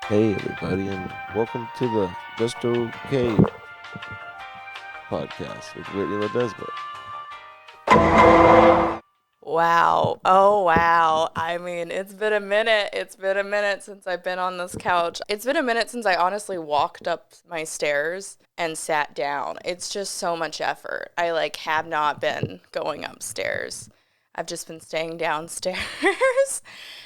Hey everybody, and welcome to the Just Okay podcast with Whitney Ledesma. Wow. Oh, wow. I mean, it's been a minute. It's been a minute since I've been on this couch. It's been a minute since I honestly walked up my stairs and sat down. It's just so much effort. I have not been going upstairs. I've just been staying downstairs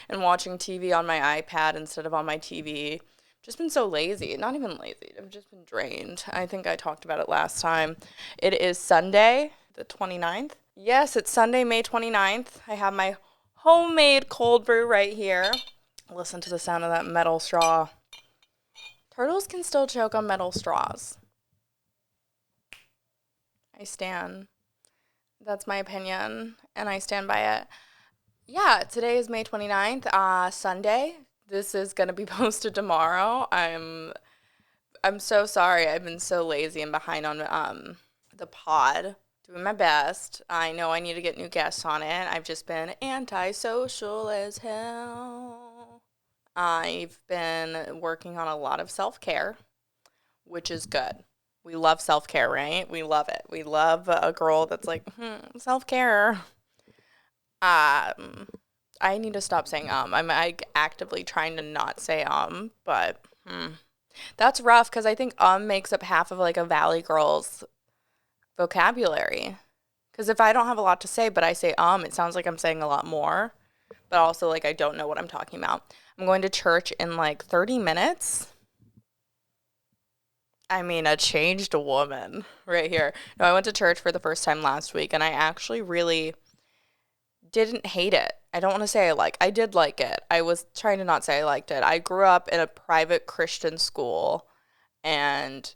and watching TV on my iPad instead of on my TV. Just been so lazy. Not even lazy. I've just been drained. I think I talked about it last time. It is Sunday, the 29th. Yes, it's Sunday, May 29th. I have my homemade cold brew right here. Listen to the sound of that metal straw. Turtles can still choke on metal straws. I stand. That's my opinion, and I stand by it. Yeah, today is May 29th, Sunday. This is going to be posted tomorrow. I'm so sorry. I've been so lazy and behind on the pod. Doing my best. I know I need to get new guests on it. I've just been antisocial as hell. I've been working on a lot of self-care, which is good. We love self-care, right? We love it. We love a girl that's like, self-care. Um, I need to stop saying I'm like actively trying to not say but that's rough because I think makes up half of like a Valley Girl's vocabulary. Because if I don't have a lot to say, but I say it sounds like I'm saying a lot more. But also, like, I don't know what I'm talking about. I'm going to church in like 30 minutes. I mean, a changed woman right here. No, I went to church for the first time last week, and I actually really didn't hate it. I don't want to say I did like it. I was trying to not say I liked it. I grew up in a private Christian school, and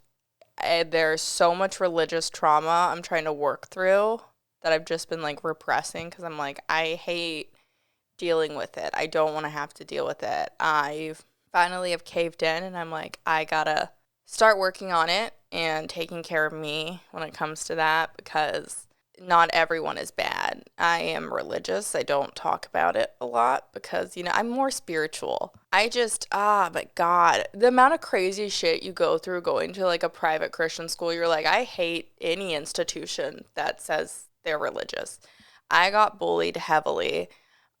there's so much religious trauma I'm trying to work through that I've just been like repressing because I'm like, I hate dealing with it. I don't want to have to deal with it. I finally have caved in and I'm like, I gotta start working on it and taking care of me when it comes to that because not everyone is bad. I am religious. I don't talk about it a lot because, I'm more spiritual. But God, the amount of crazy shit you go through going to like a private Christian school, you're like, I hate any institution that says they're religious. I got bullied heavily,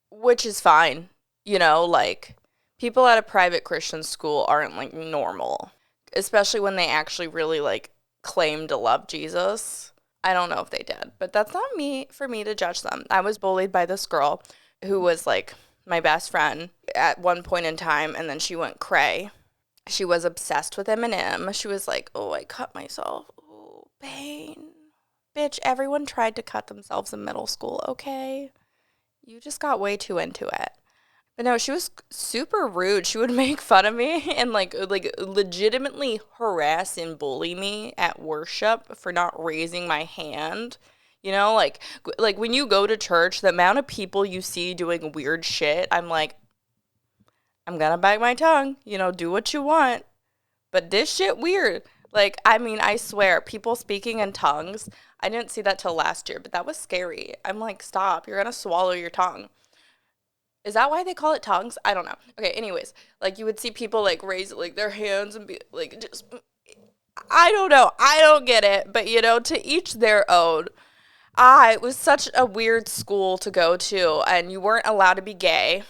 which is fine. Like people at a private Christian school aren't like normal, especially when they actually really like claim to love Jesus. I don't know if they did, but that's not me for me to judge them. I was bullied by this girl who was like my best friend at one point in time, and then she went cray. She was obsessed with Eminem. She was like, "Oh, I cut myself. Oh, pain." Bitch, everyone tried to cut themselves in middle school, okay? You just got way too into it. But no, she was super rude. She would make fun of me and like legitimately harass and bully me at worship for not raising my hand. Like when you go to church, the amount of people you see doing weird shit, I'm like, I'm gonna bite my tongue. Do what you want. But this shit weird. Like, I mean, I swear, people speaking in tongues. I didn't see that till last year, but that was scary. I'm like, stop. You're gonna swallow your tongue. Is that why they call it tongues? I don't know. Okay, anyways, like you would see people like raise like their hands and be like just I don't know. I don't get it, but to each their own. It was such a weird school to go to and you weren't allowed to be gay.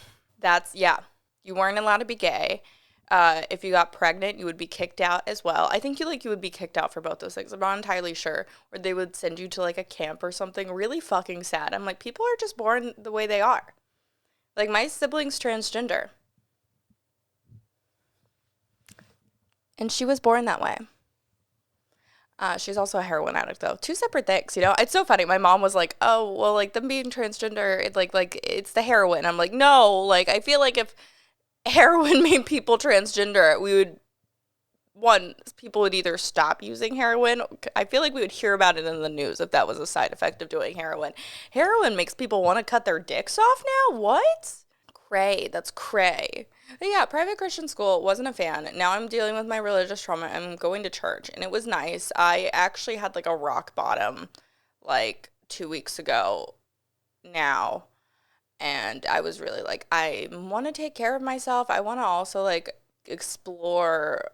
Yeah. You weren't allowed to be gay. If you got pregnant, you would be kicked out as well. I think you would be kicked out for both those things. I'm not entirely sure. Or they would send you to like a camp or something. Really fucking sad. I'm like, people are just born the way they are. Like my sibling's transgender, and she was born that way. She's also a heroin addict, though. Two separate things, you know. It's so funny. My mom was like, "Oh, well, like them being transgender, like it's the heroin." I'm like, "No, like I feel like if heroin made people transgender, we would people would either stop using heroin. I feel like we would hear about it in the news if that was a side effect of doing heroin. Heroin makes people want to cut their dicks off now. What? Cray. That's cray. But yeah, private Christian school, wasn't a fan. Now I'm dealing with my religious trauma. I'm going to church, and it was nice. I actually had like a rock bottom like 2 weeks ago now, and I was really like, I want to take care of myself. I want to also like explore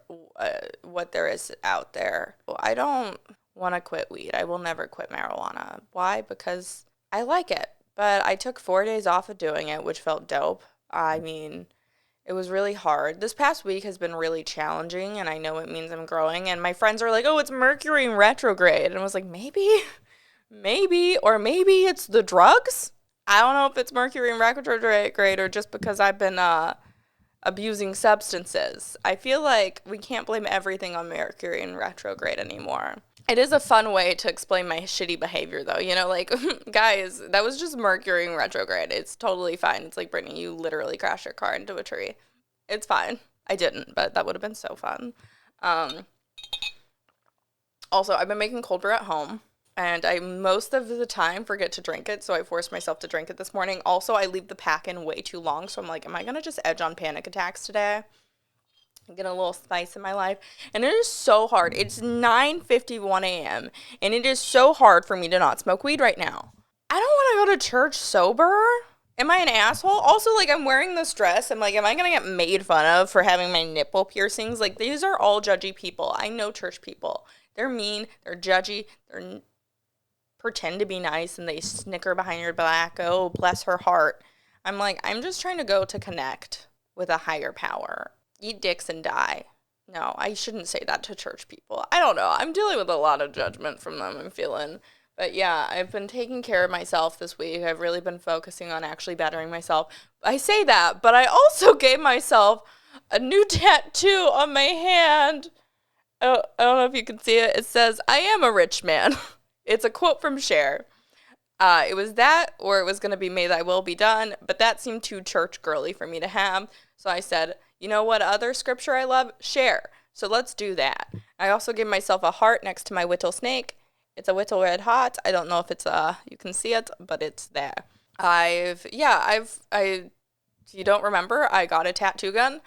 what there is out there. Well, I don't want to quit weed. I will never quit marijuana. Why? Because I like it. But I took 4 days off of doing it, which felt dope. I mean, it was really hard. This past week has been really challenging, and I know it means I'm growing. And my friends are like, oh, it's Mercury in retrograde. And I was like, maybe, or maybe it's the drugs. I don't know if it's Mercury in retrograde or just because I've been abusing substances. I feel like we can't blame everything on Mercury in retrograde anymore. It is a fun way to explain my shitty behavior, though. You know, like, guys, that was just Mercury in retrograde. It's totally fine. It's like, Brittany, you literally crashed your car into a tree. It's fine. I didn't, but that would have been so fun. Um, Also, I've been making cold brew at home, and I most of the time forget to drink it, so I forced myself to drink it this morning. Also, I leave the pack in way too long, so I'm like, am I going to just edge on panic attacks today? Get a little spice in my life, and it is so hard. It's 9:51 a.m. and it is so hard for me to not smoke weed right now. I don't want to go to church sober. Am I an asshole? Also, like, I'm wearing this dress. I'm like, am I gonna get made fun of for having my nipple piercings? Like, these are all judgy people. I know church people. They're mean. They're judgy. Pretend to be nice, and they snicker behind your back. Oh, bless her heart. I'm like, I'm just trying to go to connect with a higher power. Eat dicks and die. No, I shouldn't say that to church people. I don't know. I'm dealing with a lot of judgment from them, I'm feeling. But yeah, I've been taking care of myself this week. I've really been focusing on actually bettering myself. I say that, but I also gave myself a new tattoo on my hand. I don't know if you can see it. It says, I am a rich man. It's a quote from Cher. It was that, or it was going to be May Thy Will Be Done, but that seemed too church girly for me to have. So I said, you know what other scripture I love? Cher. So let's do that. I also gave myself a heart next to my whittle snake. It's a whittle red heart. I don't know if it's you can see it, but it's there. You don't remember? I got a tattoo gun.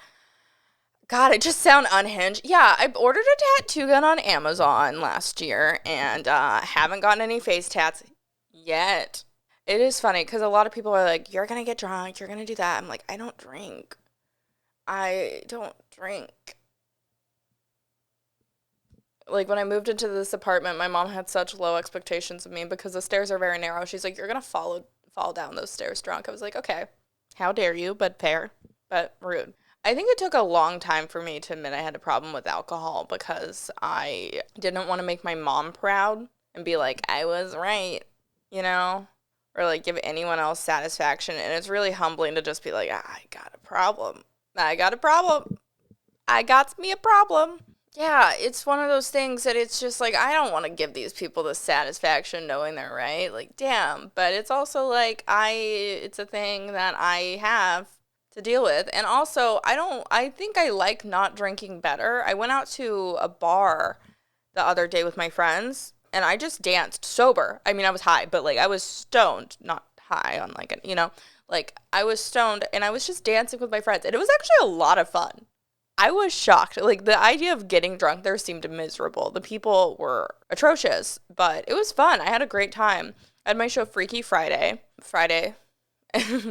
God, I just sound unhinged. Yeah, I ordered a tattoo gun on Amazon last year and haven't gotten any face tats yet. It is funny because a lot of people are like, you're going to get drunk, you're going to do that. I'm like, I don't drink. Like, when I moved into this apartment, my mom had such low expectations of me because the stairs are very narrow. She's like, you're going to fall down those stairs drunk. I was like, okay, how dare you, but fair, but rude. I think it took a long time for me to admit I had a problem with alcohol because I didn't want to make my mom proud and be like, I was right, you know, or like give anyone else satisfaction. And it's really humbling to just be like, I got a problem. I got me a problem. Yeah, it's one of those things that it's just like, I don't want to give these people the satisfaction knowing they're right. Like, damn. But it's also like, it's a thing that I have to deal with. And also, I think I like not drinking better. I went out to a bar the other day with my friends and I just danced sober. I mean, I was high, but like I was stoned, not high on like, like I was stoned and I was just dancing with my friends. And it was actually a lot of fun. I was shocked. Like, the idea of getting drunk there seemed miserable. The people were atrocious, but it was fun. I had a great time. I had my show Freaky Friday.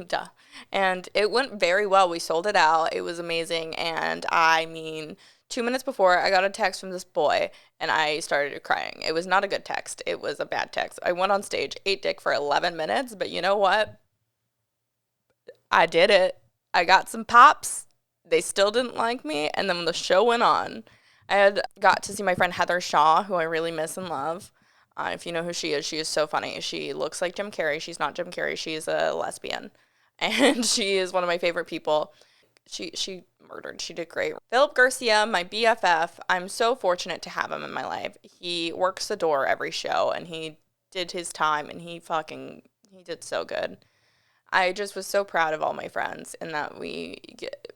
Duh. And it went very well. We sold it out. It was amazing. And I mean, 2 minutes before, I got a text from this boy, and I started crying. It was not a good text. It was a bad text. I went on stage, ate dick for 11 minutes, but you know what? I did it. I got some pops. They still didn't like me, and then when the show went on, I had got to see my friend Heather Shaw, who I really miss and love. If you know who she is so funny. She looks like Jim Carrey. She's not Jim Carrey. She's a lesbian, and she is one of my favorite people. She murdered. She did great. Philip Garcia, my BFF. I'm so fortunate to have him in my life. He works the door every show, and he did his time, and he did so good. I just was so proud of all my friends and that we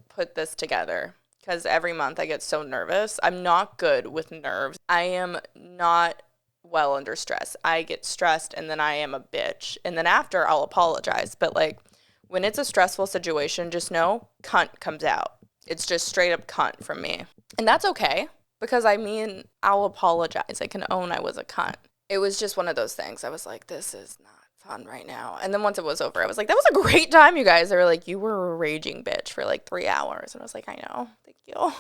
put this together because every month I get so nervous. I'm not good with nerves. I am not well under stress. I get stressed and then I am a bitch. And then after I'll apologize. But like when it's a stressful situation, just know cunt comes out. It's just straight up cunt from me. And that's okay because I mean, I'll apologize. I can own I was a cunt. It was just one of those things. I was like, this is not fun right now. And then once it was over, I was like, that was a great time, you guys. They were like, you were a raging bitch for like 3 hours. And I was like, I know. Thank you.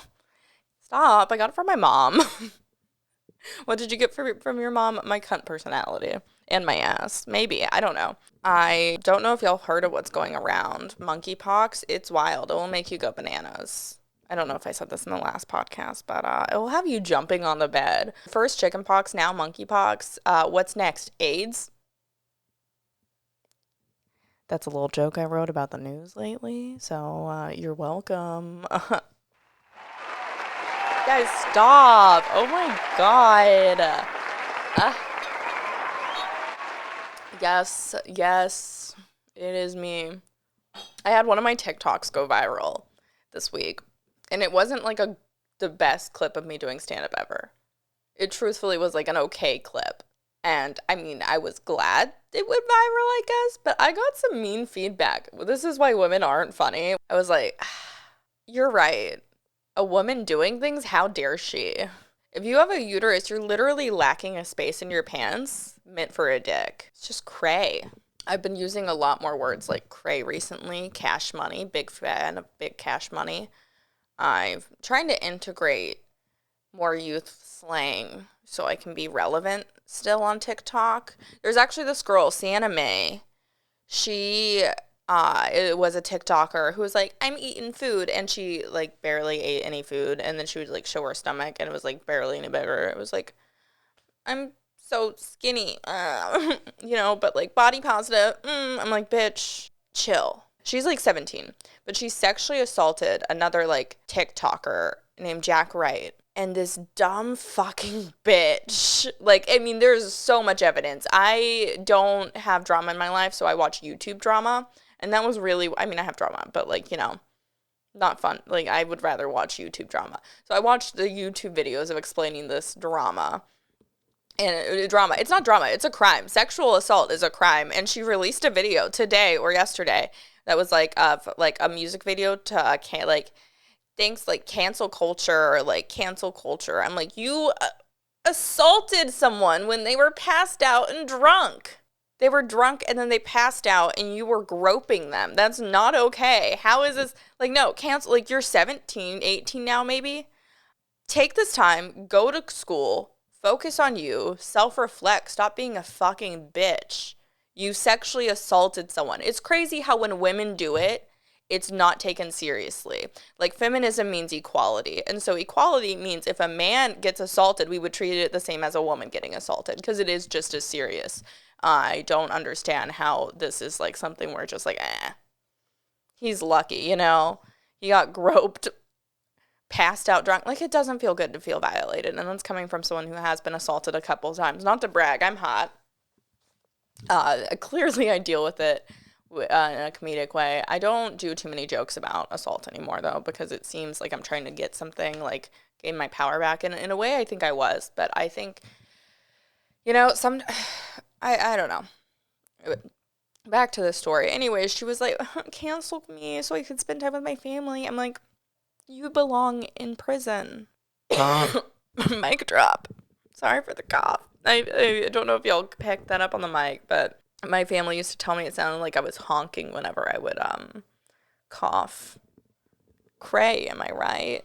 Stop. I got it from my mom. What did you get from your mom? My cunt personality and my ass. Maybe. I don't know. I don't know if y'all heard of what's going around. Monkeypox. It's wild. It will make you go bananas. I don't know if I said this in the last podcast, but it will have you jumping on the bed. First chickenpox, now monkeypox. What's next? AIDS? That's a little joke I wrote about the news lately, so you're welcome. Guys, stop. Oh my god. Yes, yes, it is me. I had one of my TikToks go viral this week, and it wasn't like the best clip of me doing stand-up ever. It truthfully was like an okay clip. And I mean, I was glad it went viral, I guess, but I got some mean feedback. This is why women aren't funny. I was like, you're right. A woman doing things, how dare she? If you have a uterus, you're literally lacking a space in your pants meant for a dick. It's just cray. I've been using a lot more words like cray recently. Cash money, big fan of big cash money. I'm trying to integrate more youth slang so I can be relevant still on TikTok. There's actually this girl, Sienna May. She it was a TikToker who was like, I'm eating food, and she like barely ate any food, and then she would like show her stomach, and it was like barely any bigger. It was like, I'm so skinny, but like body positive. I'm like, bitch, chill. She's like 17, but she sexually assaulted another like TikToker named Jack Wright. And this dumb fucking bitch. Like, I mean, there's so much evidence. I don't have drama in my life, so I watch YouTube drama. And that was really, I mean, I have drama, but like, not fun. Like, I would rather watch YouTube drama. So I watched the YouTube videos of explaining this drama. And drama, it's not drama, it's a crime. Sexual assault is a crime. And she released a video today or yesterday that was like a music video to thanks like cancel culture or like cancel culture. I'm like, you assaulted someone when they were passed out and drunk. They were drunk and then they passed out and you were groping them. That's not okay. How is this? Like, no, cancel. Like, you're 17, 18 now maybe. Take this time, go to school, focus on you, self-reflect, stop being a fucking bitch. You sexually assaulted someone. It's crazy how when women do it, it's not taken seriously. Like, feminism means equality. And so equality means if a man gets assaulted, we would treat it the same as a woman getting assaulted because it is just as serious. I don't understand how this is like something where it's just like, he's lucky, He got groped, passed out drunk. Like, it doesn't feel good to feel violated. And that's coming from someone who has been assaulted a couple of times. Not to brag, I'm hot. Clearly I deal with it in a comedic way. I don't do too many jokes about assault anymore, though, because it seems like I'm trying to get something, like, gain my power back. And in a way, I think I was. But I think, I don't know. Back to the story. Anyways, she was like, cancel me so I could spend time with my family. I'm like, you belong in prison. Mic drop. Sorry for the cough. I don't know if y'all picked that up on the mic, but my family used to tell me it sounded like I was honking whenever I would cough. Cray, am I right?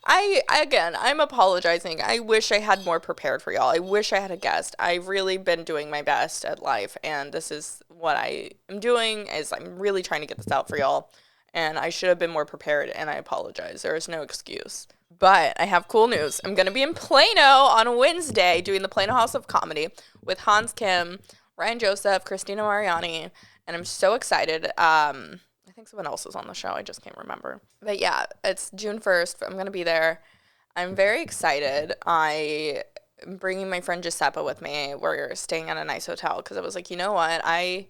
I'm apologizing. I wish I had more prepared for y'all. I wish I had a guest. I've really been doing my best at life, and this is what I am doing, is I'm really trying to get this out for y'all, and I should have been more prepared, and I apologize. There is no excuse. But I have cool news. I'm going to be in Plano on Wednesday doing the Plano House of Comedy with Hans Kim, Ryan Joseph, Christina Mariani, and I'm so excited. I think someone else is on the show. I just can't remember. But yeah, it's June 1st. I'm going to be there. I'm very excited. I'm bringing my friend Giuseppe with me. We're staying at a nice hotel because I was like, you know what? I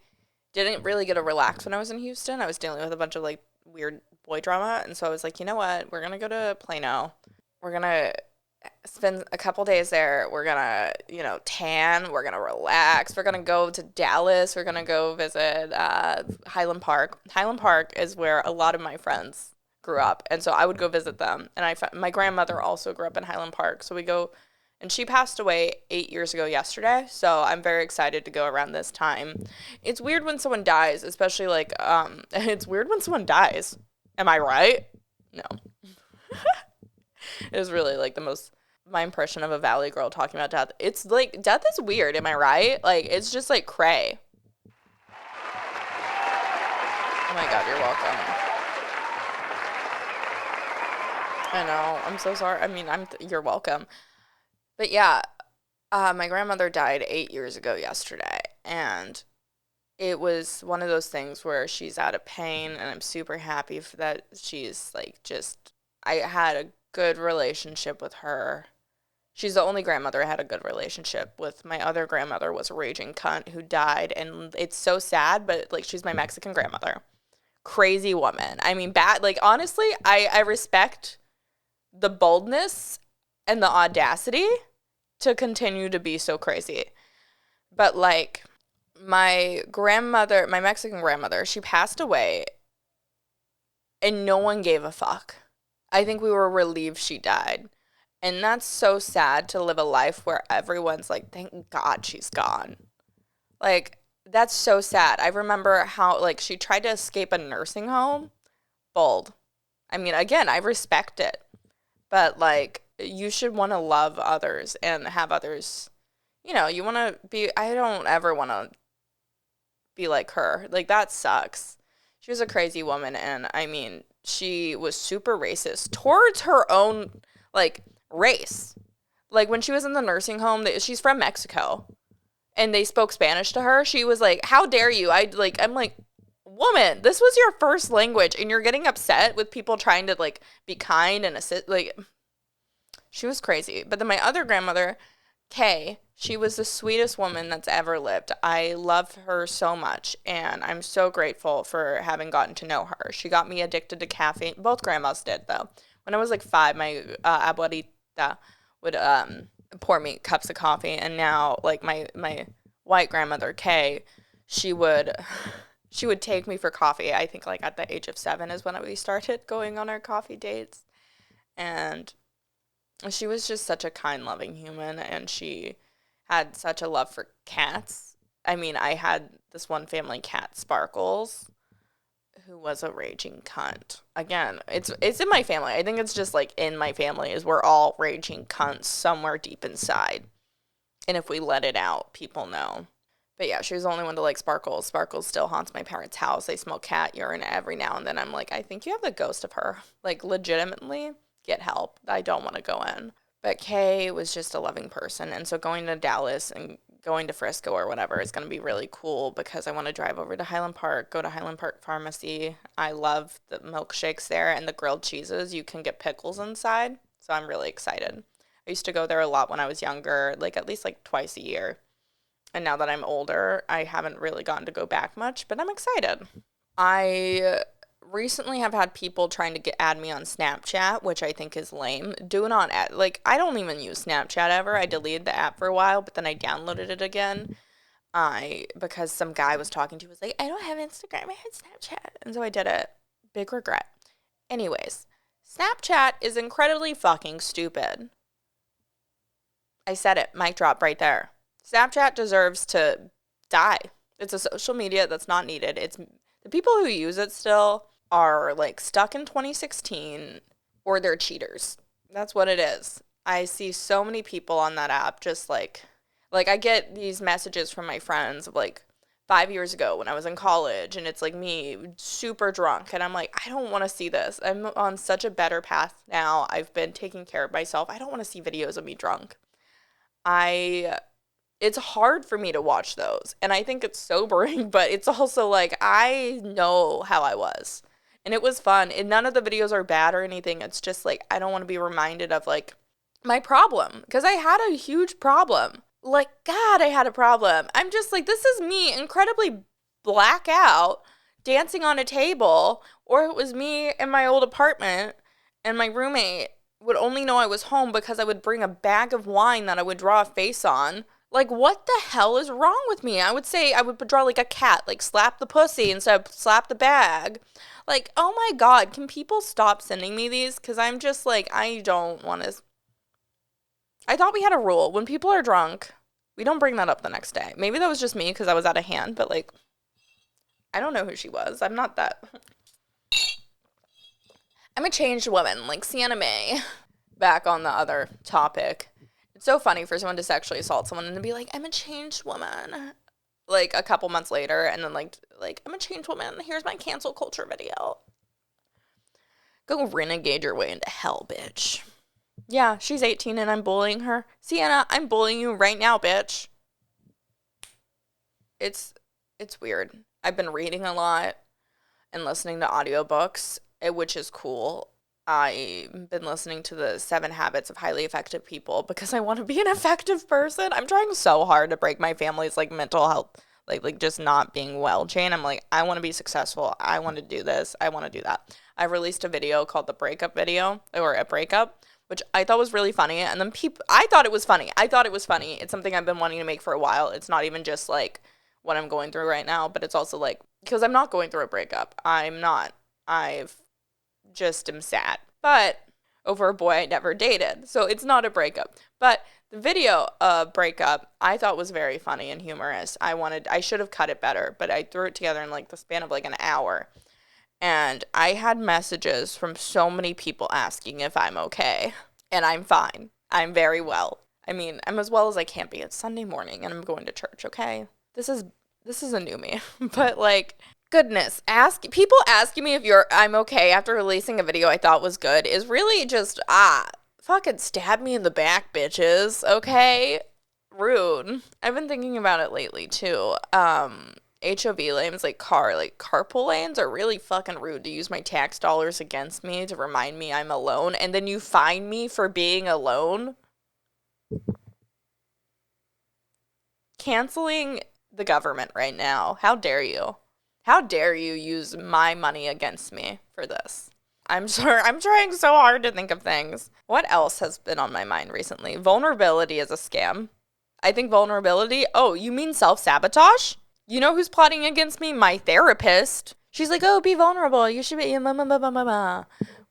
didn't really get to relax when I was in Houston. I was dealing with a bunch of like weird boy drama. And so I was like, you know what? We're going to go to Plano. We're going to spend a couple days there. We're going to, tan. We're going to relax. We're going to go to Dallas. We're going to go visit Highland Park. Highland Park is where a lot of my friends grew up. And so I would go visit them. And my grandmother also grew up in Highland Park. So we go And she passed away 8 years ago yesterday, so I'm very excited to go around this time. It's weird when someone dies, especially like, it's weird when someone dies. Am I right? No. It was really like my impression of a Valley girl talking about death. It's like, death is weird, am I right? Like, it's just like cray. Oh my God, you're welcome. I know. I'm so sorry. I mean, you're welcome. But yeah, my grandmother died 8 years ago yesterday, and it was one of those things where she's out of pain, and I'm super happy for that. She's like just, I had a good relationship with her. She's the only grandmother I had a good relationship with. My other grandmother was a raging cunt who died, and it's so sad, but like she's my Mexican grandmother. Crazy woman. I mean, bad. Like honestly, I respect the boldness and the audacity to continue to be so crazy. But like my grandmother, my Mexican grandmother, she passed away and no one gave a fuck. I think we were relieved she died. And that's so sad to live a life where everyone's like, thank God she's gone. Like, that's so sad. I remember how, like, she tried to escape a nursing home. Bold. I mean, again, I respect it. But, like, you should want to love others and have others, you want to be, I don't ever want to be like her. Like, that sucks. She was a crazy woman, and, I mean, she was super racist towards her own, like, race. Like, when she was in the nursing home, she's from Mexico, and they spoke Spanish to her, she was like, how dare you? I'm like, woman, this was your first language, and you're getting upset with people trying to, like, be kind and assist. Like, she was crazy. But then my other grandmother, Kay, she was the sweetest woman that's ever lived. I love her so much, and I'm so grateful for having gotten to know her. She got me addicted to caffeine. Both grandmas did, though. When I was like 5, my abuelita would pour me cups of coffee, and now like my white grandmother Kay, she would take me for coffee. I think like at the age of 7 is when we started going on our coffee dates, and she was just such a kind, loving human, and she had such a love for cats. I mean, I had this one family cat, Sparkles, who was a raging cunt. Again, it's in my family. I think it's just like in my family is we're all raging cunts somewhere deep inside. And if we let it out, people know. But yeah, she was the only one to like Sparkles. Sparkles still haunts my parents' house. They smell cat urine every now and then. I'm like, I think you have the ghost of her. Like, legitimately, get help. I don't want to go in. But Kay was just a loving person. And so going to Dallas and going to Frisco or whatever is going to be really cool because I want to drive over to Highland Park, go to Highland Park Pharmacy. I love the milkshakes there and the grilled cheeses. You can get pickles inside. So I'm really excited. I used to go there a lot when I was younger, like at least like twice a year. And now that I'm older, I haven't really gotten to go back much, but I'm excited. I recently have had people trying to add me on Snapchat, which I think is lame. Do not add, like, I don't even use Snapchat ever. I deleted the app for a while, but then I downloaded it again. Because some guy was talking to was like, I don't have Instagram, I had Snapchat. And so I did it. Big regret. Anyways, Snapchat is incredibly fucking stupid. I said it. Mic drop right there. Snapchat deserves to die. It's a social media that's not needed. It's the people who use it still are like stuck in 2016 or they're cheaters. That's what it is. I see so many people on that app just like I get these messages from my friends of like 5 years ago when I was in college and it's like me super drunk and I'm like, I don't want to see this. I'm on such a better path now. I've been taking care of myself. I don't want to see videos of me drunk. It's hard for me to watch those. And I think it's sobering, but it's also like, I know how I was. And it was fun. And none of the videos are bad or anything. It's just like, I don't want to be reminded of like my problem. Because I had a huge problem. Like, God, I had a problem. I'm just like, this is me incredibly blackout, dancing on a table. Or it was me in my old apartment and my roommate would only know I was home because I would bring a bag of wine that I would draw a face on. Like, what the hell is wrong with me? I would draw like a cat, like slap the pussy instead of slap the bag. Like, oh my God, can people stop sending me these? Because I'm just like, I don't want to I thought we had a rule. When people are drunk, we don't bring that up the next day. Maybe that was just me because I was out of hand, but like, I don't know who she was. I'm not that. I'm a changed woman, like Sienna May. Back on the other topic. It's so funny for someone to sexually assault someone and to be like, I'm a changed woman. Like a couple months later, and then like I'm a changed woman. Here's my cancel culture video. Go renegade your way into hell, bitch. Yeah, she's 18 and I'm bullying her. Sienna, I'm bullying you right now, bitch. It's weird. I've been reading a lot and listening to audiobooks, which is cool. I've been listening to the 7 Habits of Highly Effective People because I want to be an effective person. I'm trying so hard to break my family's like mental health, like just not being well chain. I'm like, I want to be successful. I want to do this. I want to do that. I released a video called the breakup video, or a breakup, which I thought was really funny. And then I thought it was funny. It's something I've been wanting to make for a while. It's not even just like what I'm going through right now, but it's also like, because I'm not going through a breakup. I'm not. I've just am sad, but over a boy I never dated. So it's not a breakup. But the video breakup I thought was very funny and humorous. I should have cut it better, but I threw it together in like the span of like an hour. And I had messages from so many people asking if I'm okay. And I'm fine. I'm very well. I mean, I'm as well as I can be. It's Sunday morning and I'm going to church, okay? This is a new me. But like, goodness, people asking me if I'm okay after releasing a video I thought was good is really just fucking stab me in the back, bitches. Okay, rude. I've been thinking about it lately too. HOV lanes, like carpool lanes, are really fucking rude to use my tax dollars against me to remind me I'm alone, and then you fine me for being alone. Canceling the government right now. How dare you? How dare you use my money against me for this? I'm trying so hard to think of things. What else has been on my mind recently? Vulnerability is a scam. I think vulnerability. Oh, you mean self-sabotage? You know who's plotting against me? My therapist. She's like, oh, be vulnerable. You should be.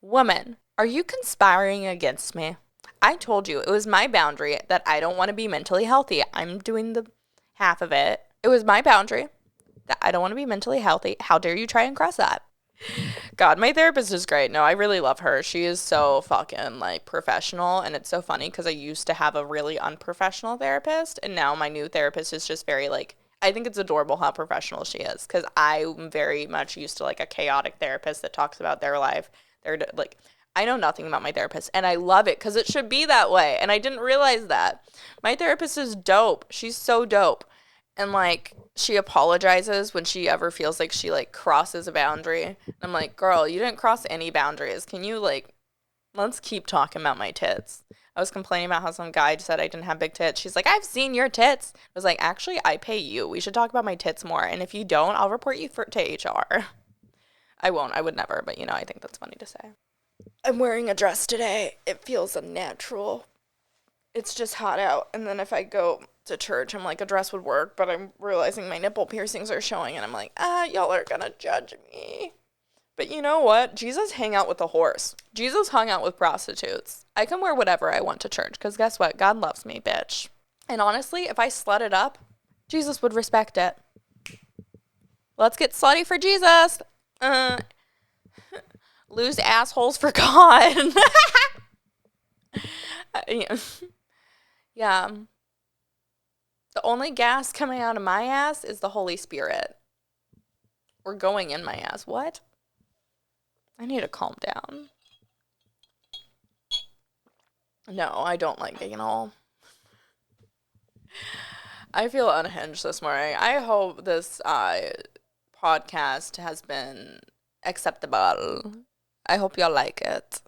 Woman, are you conspiring against me? I told you it was my boundary that I don't want to be mentally healthy. I'm doing the half of it. It was my boundary that I don't want to be mentally healthy. How dare you try and cross that? God, my therapist is great. No, I really love her. She is so fucking like professional, and it's so funny because I used to have a really unprofessional therapist, and now my new therapist is just very like, I think it's adorable how professional she is, because I'm very much used to like a chaotic therapist that talks about their life. They're like, I know nothing about my therapist, and I love it because it should be that way, and I didn't realize that. My therapist is dope. She's so dope. And like, she apologizes when she ever feels like she like crosses a boundary. And I'm like, girl, you didn't cross any boundaries. Can you like, let's keep talking about my tits. I was complaining about how some guy said I didn't have big tits. She's like, I've seen your tits. I was like, actually, I pay you. We should talk about my tits more. And if you don't, I'll report you to HR. I won't. I would never. But, you know, I think that's funny to say. I'm wearing a dress today. It feels unnatural. It's just hot out. And then if I go to church, I'm like, a dress would work. But I'm realizing my nipple piercings are showing. And I'm like, y'all are going to judge me. But you know what? Jesus hung out with a horse. Jesus hung out with prostitutes. I can wear whatever I want to church because guess what? God loves me, bitch. And honestly, if I slut it up, Jesus would respect it. Let's get slutty for Jesus. Lose assholes for God. Yeah. The only gas coming out of my ass is the Holy Spirit. Or going in my ass. What? I need to calm down. No, I don't like anal. I feel unhinged this morning. I hope this podcast has been acceptable. I hope y'all like it.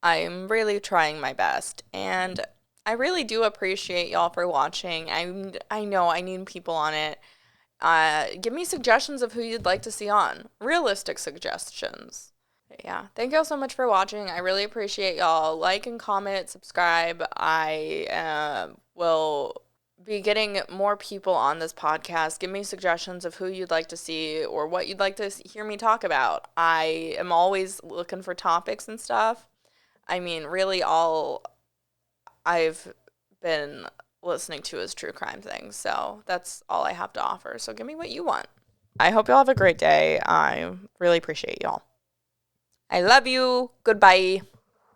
I'm really trying my best, and I really do appreciate y'all for watching. I know I need people on it. Give me suggestions of who you'd like to see on. Realistic suggestions. Yeah, thank y'all so much for watching. I really appreciate y'all. Like and comment, subscribe. I will be getting more people on this podcast. Give me suggestions of who you'd like to see or what you'd like to hear me talk about. I am always looking for topics and stuff. I mean, really I've been listening to is true crime things. So that's all I have to offer. So give me what you want. I hope y'all have a great day. I really appreciate y'all. I love you. Goodbye.